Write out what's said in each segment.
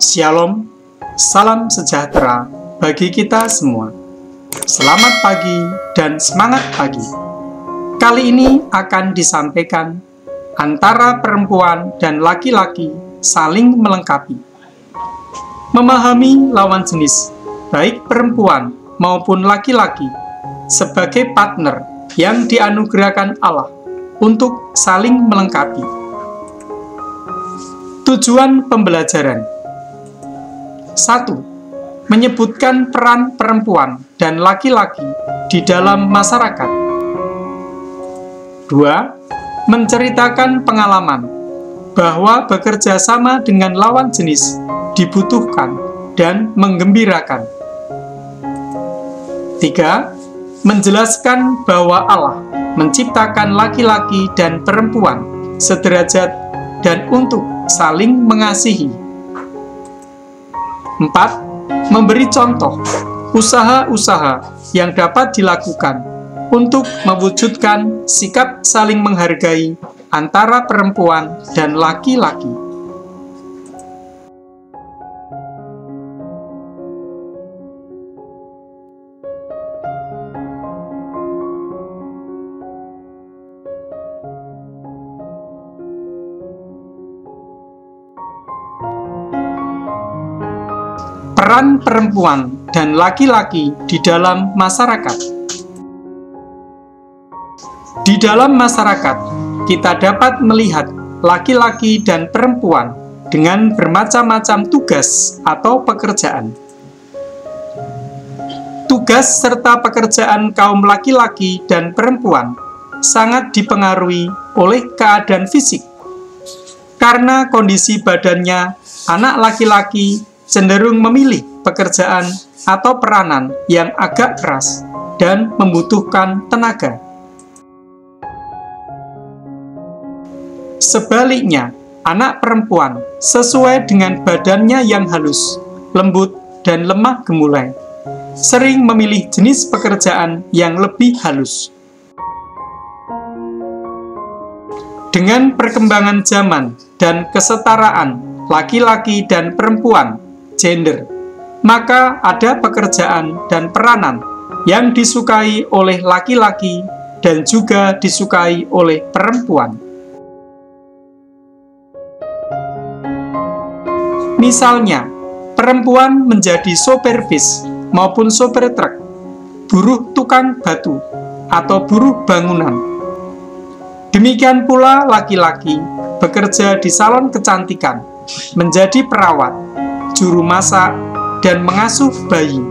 Shalom, salam sejahtera bagi kita semua. Selamat pagi dan semangat pagi. Kali ini akan disampaikan antara perempuan dan laki-laki saling melengkapi. Memahami lawan jenis, baik perempuan maupun laki-laki, sebagai partner yang dianugerahkan Allah untuk saling melengkapi. Tujuan pembelajaran: 1. Menyebutkan peran perempuan dan laki-laki di dalam masyarakat. 2. Menceritakan pengalaman bahwa bekerja sama dengan lawan jenis dibutuhkan dan menggembirakan. 3. Menjelaskan bahwa Allah menciptakan laki-laki dan perempuan sederajat dan untuk saling mengasihi. 4. Memberi contoh usaha-usaha yang dapat dilakukan untuk mewujudkan sikap saling menghargai antara perempuan dan laki-laki. Peran perempuan dan laki-laki di dalam masyarakat. Di dalam masyarakat, kita dapat melihat laki-laki dan perempuan dengan bermacam-macam tugas atau pekerjaan. Tugas serta pekerjaan kaum laki-laki dan perempuan sangat dipengaruhi oleh keadaan fisik. Karena kondisi badannya, anak laki-laki cenderung memilih pekerjaan atau peranan yang agak keras dan membutuhkan tenaga. Sebaliknya, anak perempuan sesuai dengan badannya yang halus, lembut, dan lemah gemulai, sering memilih jenis pekerjaan yang lebih halus. Dengan perkembangan zaman dan kesetaraan laki-laki dan perempuan, gender, maka ada pekerjaan dan peranan yang disukai oleh laki-laki dan juga disukai oleh perempuan. Misalnya, perempuan menjadi sopir bis maupun sopir truk, buruh tukang batu, atau buruh bangunan. Demikian pula laki-laki bekerja di salon kecantikan, menjadi perawat, juru masak, dan mengasuh bayi.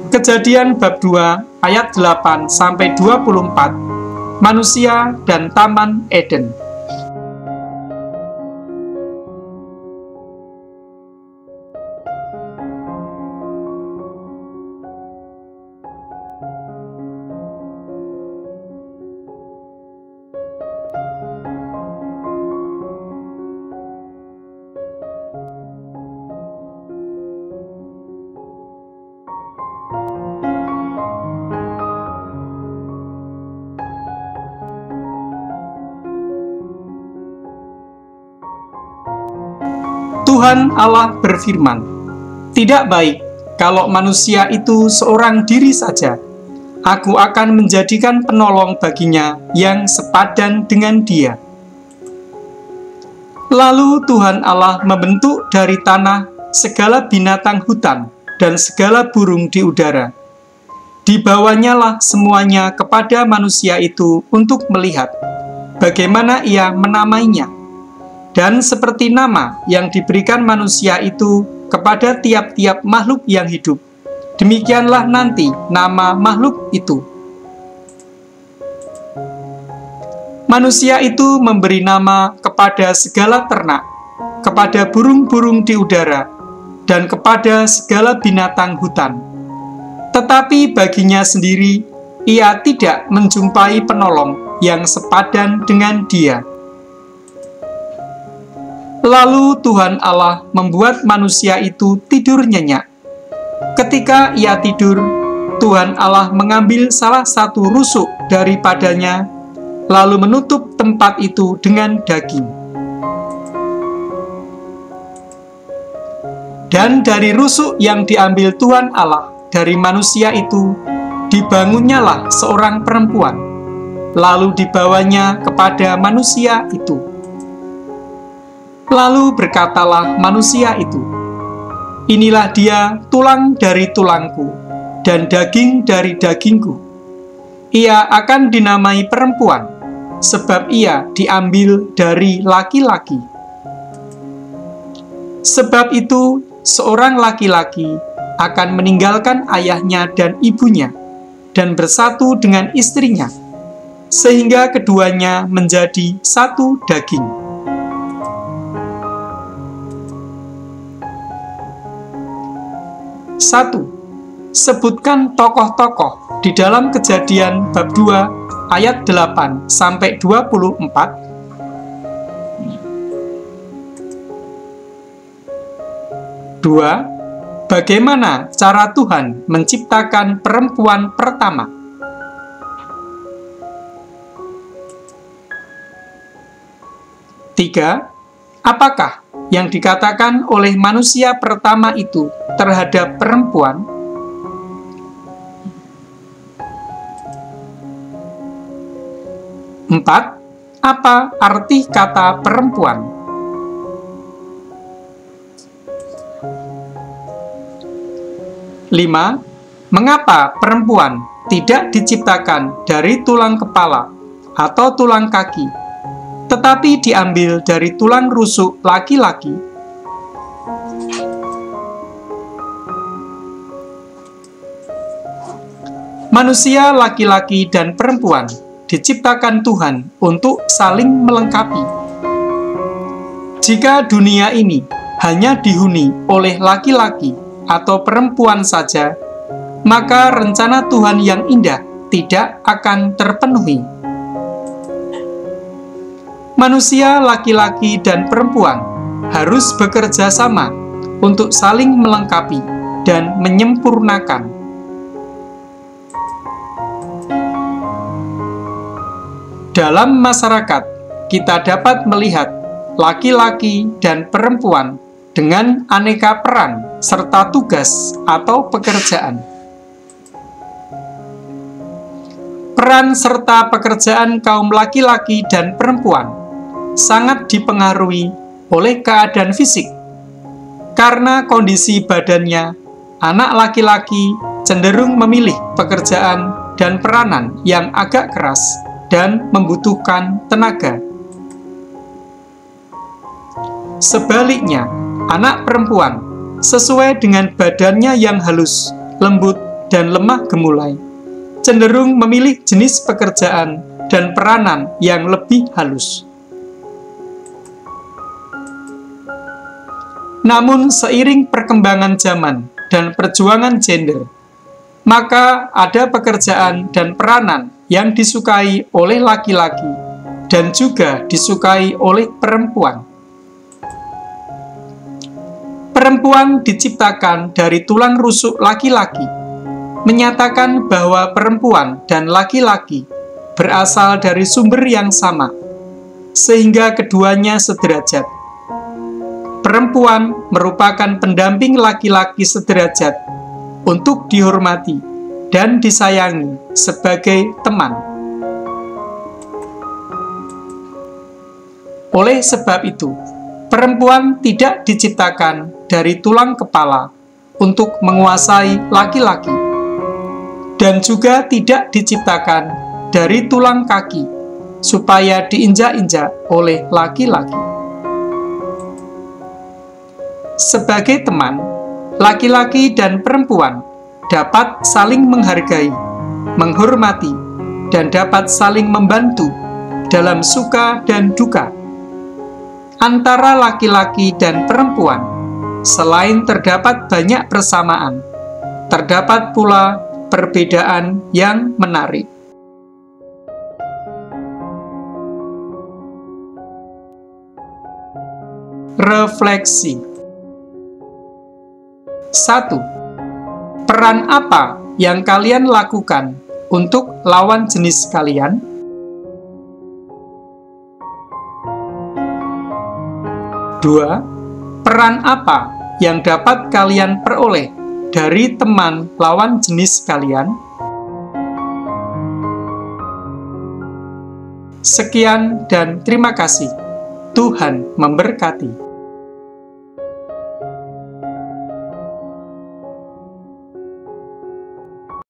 Kejadian bab 2 ayat 8-24, manusia dan Taman Eden. Tuhan Allah berfirman, "Tidak baik kalau manusia itu seorang diri saja. Aku akan menjadikan penolong baginya yang sepadan dengan dia." Lalu Tuhan Allah membentuk dari tanah segala binatang hutan dan segala burung di udara. Dibawanya lah semuanya kepada manusia itu untuk melihat bagaimana ia menamainya. Dan seperti nama yang diberikan manusia itu kepada tiap-tiap makhluk yang hidup, demikianlah nanti nama makhluk itu. Manusia itu memberi nama kepada segala ternak, kepada burung-burung di udara, dan kepada segala binatang hutan. Tetapi baginya sendiri, ia tidak menjumpai penolong yang sepadan dengan dia. Lalu Tuhan Allah membuat manusia itu tidur nyenyak. Ketika ia tidur, Tuhan Allah mengambil salah satu rusuk daripadanya, lalu menutup tempat itu dengan daging. Dan dari rusuk yang diambil Tuhan Allah dari manusia itu, dibangunnyalah seorang perempuan, lalu dibawanya kepada manusia itu. Lalu berkatalah manusia itu, "Inilah dia, tulang dari tulangku, dan daging dari dagingku. Ia akan dinamai perempuan, sebab ia diambil dari laki-laki." Sebab itu, seorang laki-laki akan meninggalkan ayahnya dan ibunya, dan bersatu dengan istrinya, sehingga keduanya menjadi satu daging. Satu, sebutkan tokoh-tokoh di dalam Kejadian bab 2 ayat 8 sampai 24. 2. Bagaimana cara Tuhan menciptakan perempuan pertama? 3. Apakah yang dikatakan oleh manusia pertama itu terhadap perempuan? 4. Apa arti kata perempuan? 5. Mengapa perempuan tidak diciptakan dari tulang kepala atau tulang kaki, tetapi diambil dari tulang rusuk laki-laki? Manusia laki-laki dan perempuan diciptakan Tuhan untuk saling melengkapi. Jika dunia ini hanya dihuni oleh laki-laki atau perempuan saja, maka rencana Tuhan yang indah tidak akan terpenuhi. Manusia laki-laki dan perempuan harus bekerja sama untuk saling melengkapi dan menyempurnakan. Dalam masyarakat, kita dapat melihat laki-laki dan perempuan dengan aneka peran serta tugas atau pekerjaan. Peran serta pekerjaan kaum laki-laki dan perempuan sangat dipengaruhi oleh keadaan fisik. Karena kondisi badannya, anak laki-laki cenderung memilih pekerjaan dan peranan yang agak keras dan membutuhkan tenaga. Sebaliknya, anak perempuan sesuai dengan badannya yang halus, lembut, dan lemah gemulai, cenderung memilih jenis pekerjaan dan peranan yang lebih halus. Namun, seiring perkembangan zaman dan perjuangan gender, maka ada pekerjaan dan peranan yang disukai oleh laki-laki dan juga disukai oleh perempuan. Perempuan diciptakan dari tulang rusuk laki-laki, menyatakan bahwa perempuan dan laki-laki berasal dari sumber yang sama, sehingga keduanya sederajat. Perempuan merupakan pendamping laki-laki sederajat untuk dihormati dan disayangi sebagai teman. Oleh sebab itu, perempuan tidak diciptakan dari tulang kepala untuk menguasai laki-laki, dan juga tidak diciptakan dari tulang kaki supaya diinjak-injak oleh laki-laki. Sebagai teman, laki-laki dan perempuan dapat saling menghargai, menghormati, dan dapat saling membantu dalam suka dan duka. Antara laki-laki dan perempuan, selain terdapat banyak persamaan, terdapat pula perbedaan yang menarik. Refleksi. 1. Peran apa yang kalian lakukan untuk lawan jenis kalian? 2. Peran apa yang dapat kalian peroleh dari teman lawan jenis kalian? Sekian dan terima kasih. Tuhan memberkati.